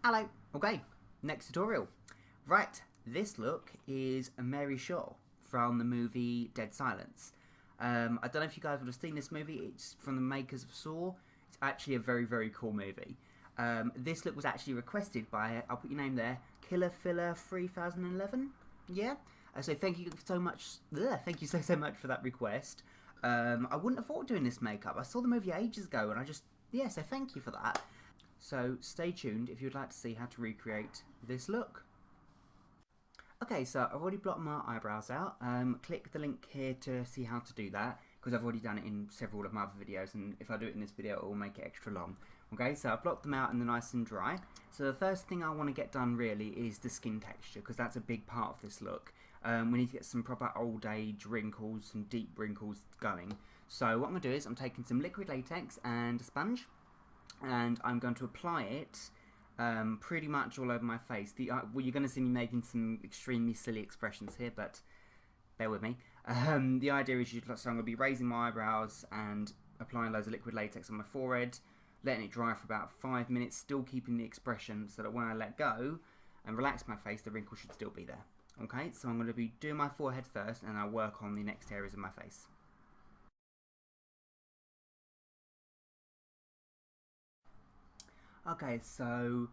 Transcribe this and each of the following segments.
Hello. Okay, next tutorial. Right, this look is a Mary Shaw from the movie Dead Silence. I don't know if you guys would have seen this movie. It's from the makers of Saw. It's actually a very, very cool movie. This look was actually requested by, I'll put your name there, Killer Filler 3011. Yeah. So thank you so much. Thank you so much for that request. I wouldn't have thought of doing this makeup. I saw the movie ages ago, and so thank you for that. So stay tuned if you'd like to see how to recreate this look. Okay, so I've already blocked my eyebrows out. Click the link here to see how to do that, because I've already done it in several of my other videos, and if I do it in this video it will make it extra long. Okay, so I've blocked them out and they're nice and dry. So the first thing I want to get done really is the skin texture, because that's a big part of this look. We need to get some proper old age wrinkles, some deep wrinkles going. So what I'm going to do is I'm taking some liquid latex and a sponge, and I'm going to apply it pretty much all over my face. Well, you're going to see me making some extremely silly expressions here, but bear with me. The idea is, so I'm going to be raising my eyebrows and applying loads of liquid latex on my forehead, letting it dry for about 5 minutes, still keeping the expression so that when I let go and relax my face, the wrinkle should still be there. Okay, so I'm going to be doing my forehead first, and I'll work on the next areas of my face. Okay, so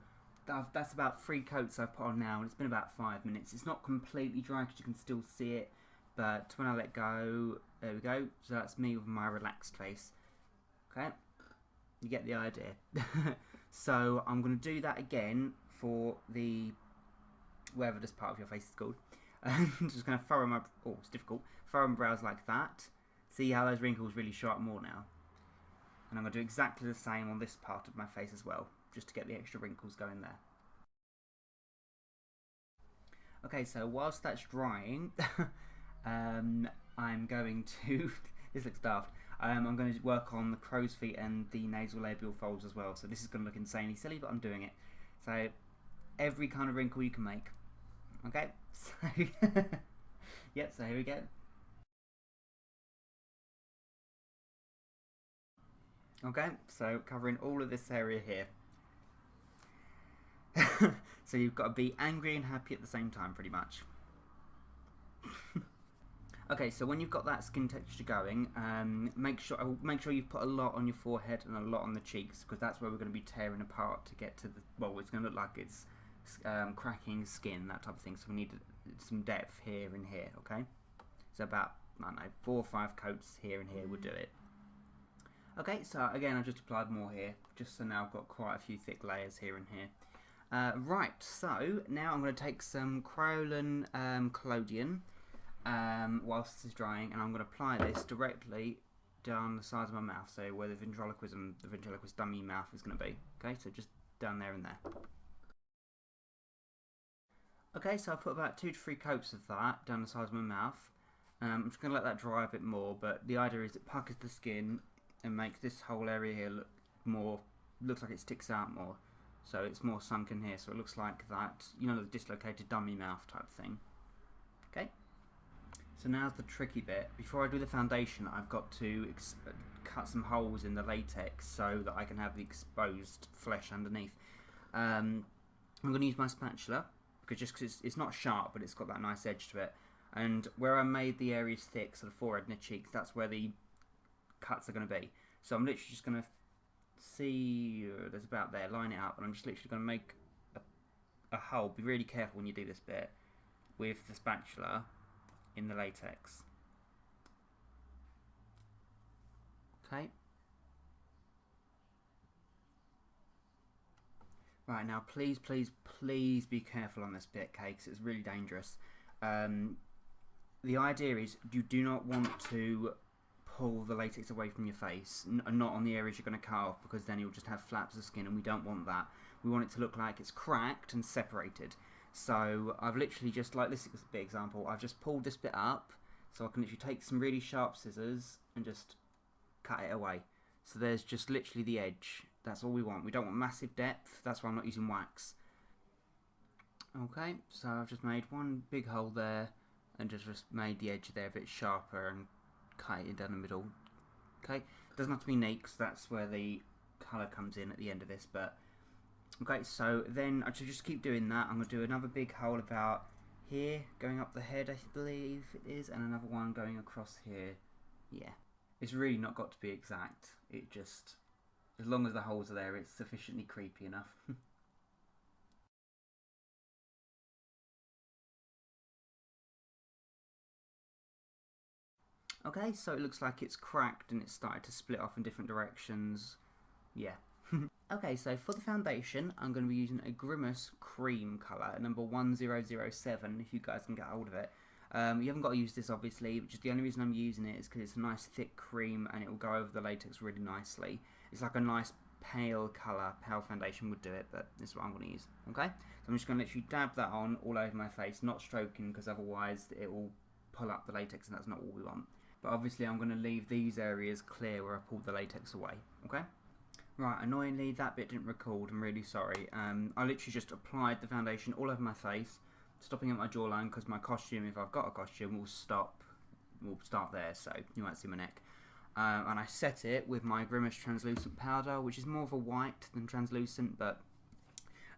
that's about 3 coats I've put on now, and it's been about 5 minutes. It's not completely dry because you can still see it, but when I let go, there we go. So that's me with my relaxed face. Okay, you get the idea. So I'm going to do that again for the wherever this part of your face is called. I'm just going to furrow my it's difficult. Furrow my brows like that. See how those wrinkles really show up more now. And I'm going to do exactly the same on this part of my face as well, just to get the extra wrinkles going there. Okay, so whilst that's drying, I'm going to, this looks daft, I'm going to work on the crow's feet and the nasolabial folds as well. So this is going to look insanely silly, but I'm doing it. So every kind of wrinkle you can make. Okay, so, yep, so here we go. Okay, so covering all of this area here. So you've got to be angry and happy at the same time, pretty much. Okay, so when you've got that skin texture going, make sure you've put a lot on your forehead and a lot on the cheeks, because that's where we're going to be tearing apart to get to the, well, it's going to look like it's cracking skin, that type of thing. So we need some depth here and here. Okay, so about, I don't know, 4 or 5 coats here and here would do it. Okay, so again, I've just applied more here, just so now I've got quite a few thick layers here and here. Right, so now I'm going to take some Kryolan collodion whilst this is drying, and I'm going to apply this directly down the sides of my mouth, so where the ventriloquist dummy mouth is going to be. Okay, so just down there and there. Okay, so I've put about 2 to 3 coats of that down the sides of my mouth. I'm just going to let that dry a bit more, but the idea is it puckers the skin and makes this whole area here looks like it sticks out more. So it's more sunken here, so it looks like that, you know, the dislocated dummy mouth type thing. Okay? So now's the tricky bit. Before I do the foundation, I've got to cut some holes in the latex so that I can have the exposed flesh underneath. I'm going to use my spatula, because it's not sharp, but it's got that nice edge to it. And where I made the areas thick, so the forehead and the cheeks, that's where the cuts are going to be. So I'm literally just going to see, there's about there, line it up, and I'm just literally going to make a hole. Be really careful when you do this bit with the spatula in the latex. Okay. Right, now please be careful on this bit, okay, because it's really dangerous. The idea is you do not want to pull the latex away from your face, and not on the areas you're going to cut off, because then you'll just have flaps of skin, and we don't want that. We want it to look like it's cracked and separated. So I've literally just, like this bit example, I've just pulled this bit up, so I can literally take some really sharp scissors and just cut it away. So there's just literally the edge. That's all we want. We don't want massive depth, that's why I'm not using wax. Okay, so I've just made one big hole there, and just made the edge there a bit sharper and cut it down the middle. Okay, doesn't have to be neat, because that's where the colour comes in at the end of this, but Okay, so then I just keep doing that. I'm going to do another big hole about here, going up the head, I believe it is, and another one going across here. Yeah, it's really not got to be exact. It just, as long as the holes are there, it's sufficiently creepy enough. Okay, so it looks like it's cracked and it's started to split off in different directions. Yeah. Okay, so for the foundation, I'm going to be using a Grimace cream colour, number 1007, if you guys can get hold of it. You haven't got to use this, obviously, but just the only reason I'm using it is because it's a nice thick cream and it will go over the latex really nicely. It's like a nice pale colour. Pale foundation would do it, but this is what I'm going to use. Okay, so I'm just going to literally dab that on all over my face, not stroking, because otherwise it will pull up the latex and that's not what we want. But obviously I'm going to leave these areas clear where I pulled the latex away. Okay. Right, annoyingly that bit didn't record, I'm really sorry. I literally just applied the foundation all over my face, stopping at my jawline because my costume, if I've got a costume, will start there, so you won't see my neck. And I set it with my Grimace translucent powder, which is more of a white than translucent,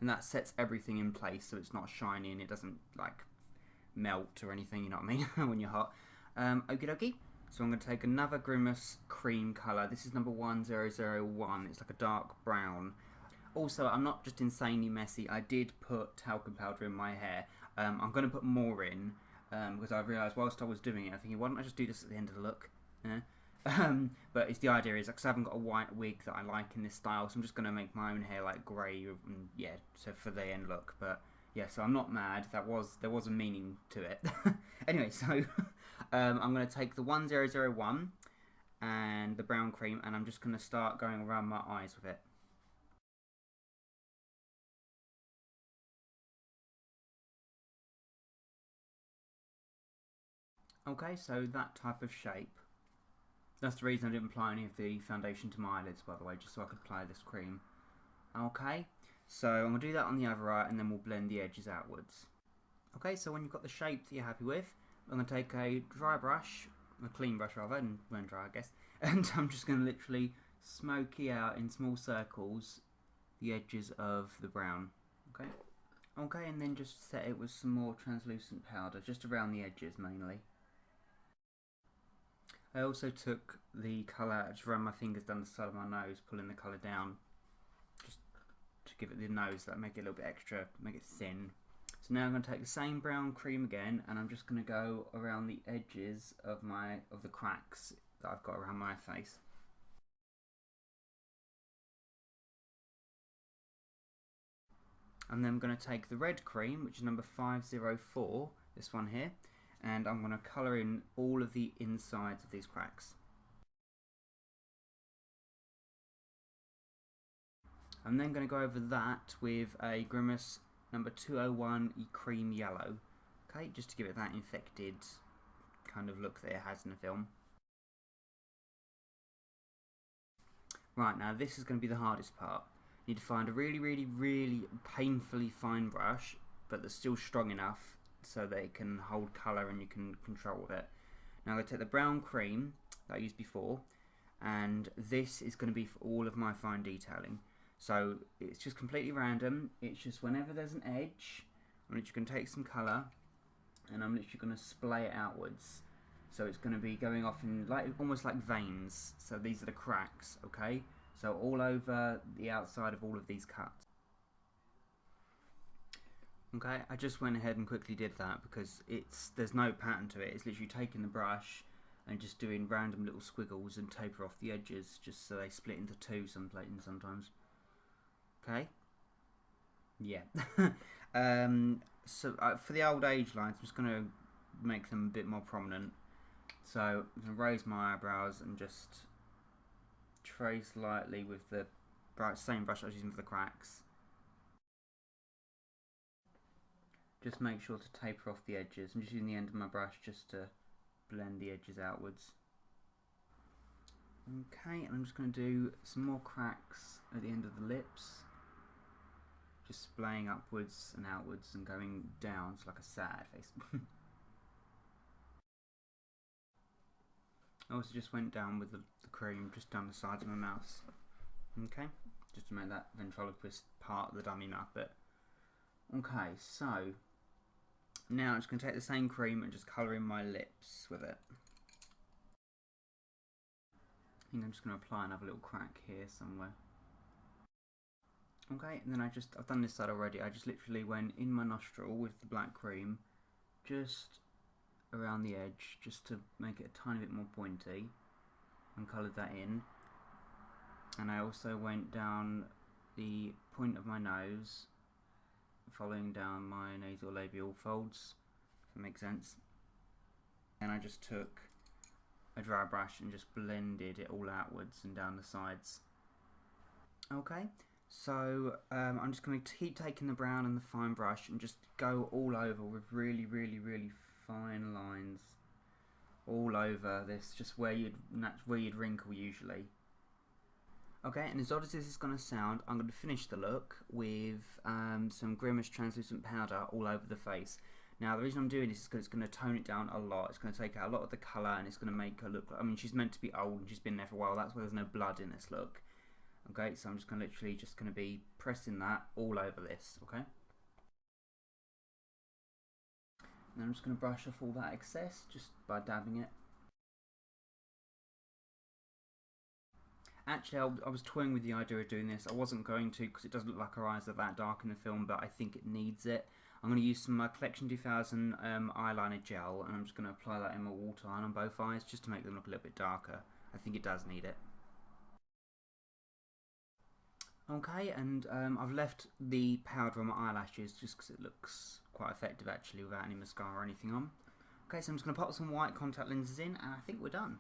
and that sets everything in place so it's not shiny and it doesn't like melt or anything, you know what I mean, when you're hot. Okie dokie. So I'm going to take another Grimace cream colour. This is number 1001. It's like a dark brown. Also, I'm not just insanely messy. I did put talcum powder in my hair. I'm going to put more in because I realised whilst I was doing it, I think, why don't I just do this at the end of the look? But it's the idea is because I haven't got a white wig that I like in this style, so I'm just going to make my own hair like grey. And yeah, so for the end look. But yeah, so I'm not mad. There was a meaning to it. Anyway, so I'm going to take the 1001 and the brown cream, and I'm just going to start going around my eyes with it. Okay, so that type of shape. That's the reason I didn't apply any of the foundation to my eyelids, by the way, just so I could apply this cream. Okay, so I'm going to do that on the other eye, and then we'll blend the edges outwards. Okay, so when you've got the shape that you're happy with, I'm going to take a dry brush, a clean brush rather, and when dry I guess, and I'm just going to literally smoky out in small circles the edges of the brown. Okay, okay, and then just set it with some more translucent powder, just around the edges mainly. I also took the colour, just ran my fingers down the side of my nose, pulling the colour down, just to give it the nose, that make it a little bit extra, make it thin. So now I'm going to take the same brown cream again, and I'm just going to go around the edges of the cracks that I've got around my face. And then I'm going to take the red cream, which is number 504, this one here, and I'm going to colour in all of the insides of these cracks. I'm then going to go over that with a Grimace number 201 cream yellow, okay, just to give it that infected kind of look that it has in the film. Right, now this is going to be the hardest part. You need to find a really, really, really painfully fine brush, but that's still strong enough so that it can hold colour and you can control it. Now I'm going to take the brown cream that I used before, and this is going to be for all of my fine detailing. So it's just completely random. It's just whenever there's an edge, I'm literally going to take some colour and I'm literally going to splay it outwards. So it's going to be going off in almost like veins. So these are the cracks, okay? So all over the outside of all of these cuts. Okay, I just went ahead and quickly did that because there's no pattern to it. It's literally taking the brush and just doing random little squiggles and taper off the edges just so they split into two sometimes. Okay. Yeah. So for the old age lines, I'm just going to make them a bit more prominent. So I'm going to raise my eyebrows and just trace lightly with the same brush I was using for the cracks. Just make sure to taper off the edges. I'm just using the end of my brush just to blend the edges outwards. Okay, and I'm just going to do some more cracks at the end of the lips. Just splaying upwards and outwards and going down, so like a sad face. I also just went down with the cream just down the sides of my mouth. Okay, just to make that ventriloquist part of the dummy mouth bit. Okay, so now I'm just going to take the same cream and just colour in my lips with it. I think I'm just going to apply another little crack here somewhere. Okay, and then I've done this side already. I just literally went in my nostril with the black cream, just around the edge, just to make it a tiny bit more pointy, and coloured that in. And I also went down the point of my nose, following down my nasolabial folds, if that makes sense. And I just took a dry brush and just blended it all outwards and down the sides. Okay. So I'm just going to keep taking the brown and the fine brush and just go all over with really, really, really fine lines all over this, just where you'd wrinkle usually. Okay, and as odd as this is going to sound, I'm going to finish the look with some Grimace translucent powder all over the face. Now the reason I'm doing this is because it's going to tone it down a lot. It's going to take out a lot of the colour and it's going to make her look like, I mean, she's meant to be old and she's been there for a while. That's why there's no blood in this look. Okay, so I'm just going to literally be pressing that all over this, okay? And I'm just going to brush off all that excess just by dabbing it. Actually, I was toying with the idea of doing this. I wasn't going to because it doesn't look like her eyes are that dark in the film, but I think it needs it. I'm going to use some Collection 2000 eyeliner gel, and I'm just going to apply that in my waterline on both eyes just to make them look a little bit darker. I think it does need it. Okay, and I've left the powder on my eyelashes just because it looks quite effective actually without any mascara or anything on. Okay, so I'm just going to pop some white contact lenses in and I think we're done.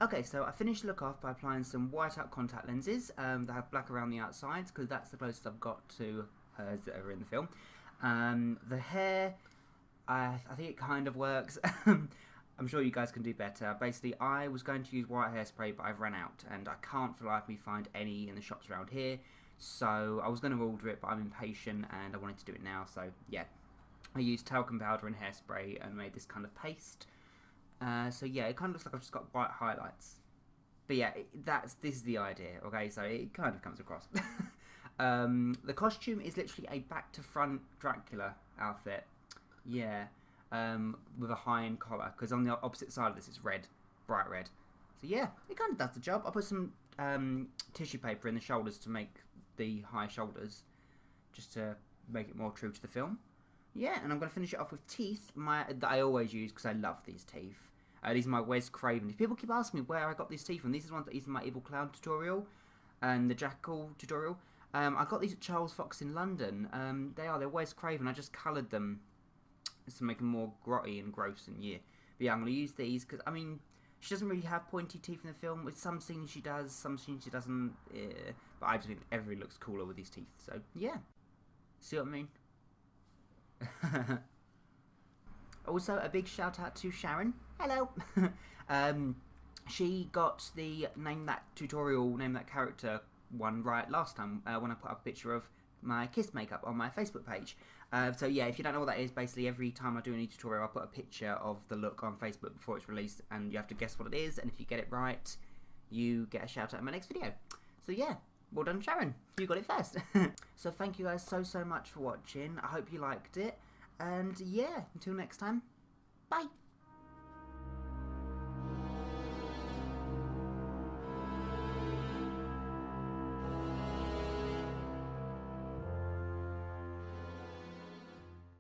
Okay, so I finished the look off by applying some white out contact lenses that have black around the outsides because that's the closest I've got to hers that are in the film. The hair, I think it kind of works. I'm sure you guys can do better. Basically, I was going to use white hairspray, but I've run out, and I can't for the life of me find any in the shops around here. So I was going to order it, but I'm impatient, and I wanted to do it now. So yeah, I used talcum powder and hairspray and made this kind of paste. So yeah, it kind of looks like I've just got white highlights. But yeah, this is the idea. Okay, so it kind of comes across. The costume is literally a back to front Dracula outfit. Yeah. With a high-end collar, because on the opposite side of this it's red, bright red. So yeah, it kind of does the job. I put some tissue paper in the shoulders to make the high shoulders, just to make it more true to the film. Yeah, and I'm going to finish it off with teeth that I always use because I love these teeth. These are my Wes Craven. People keep asking me where I got these teeth from. These are the ones that I used in my Evil Clown tutorial and the Jackal tutorial. I got these at Charles Fox in London. They're Wes Craven. I just coloured them to make them more grotty and gross and yeah. But yeah, I'm going to use these because, I mean, she doesn't really have pointy teeth in the film. With some scenes she does, some scenes she doesn't. But I just think everybody looks cooler with these teeth. So yeah, see what I mean? Also, a big shout out to Sharon. Hello. She got the name that character one right last time when I put up a picture of my kiss makeup on my Facebook page. So yeah, if you don't know what that is, basically every time I do a new tutorial I put a picture of the look on Facebook before it's released and you have to guess what it is, and if you get it right you get a shout out in my next video. So yeah, well done Sharon, you got it first. So thank you guys so much for watching. I hope you liked it, and yeah, until next time, bye.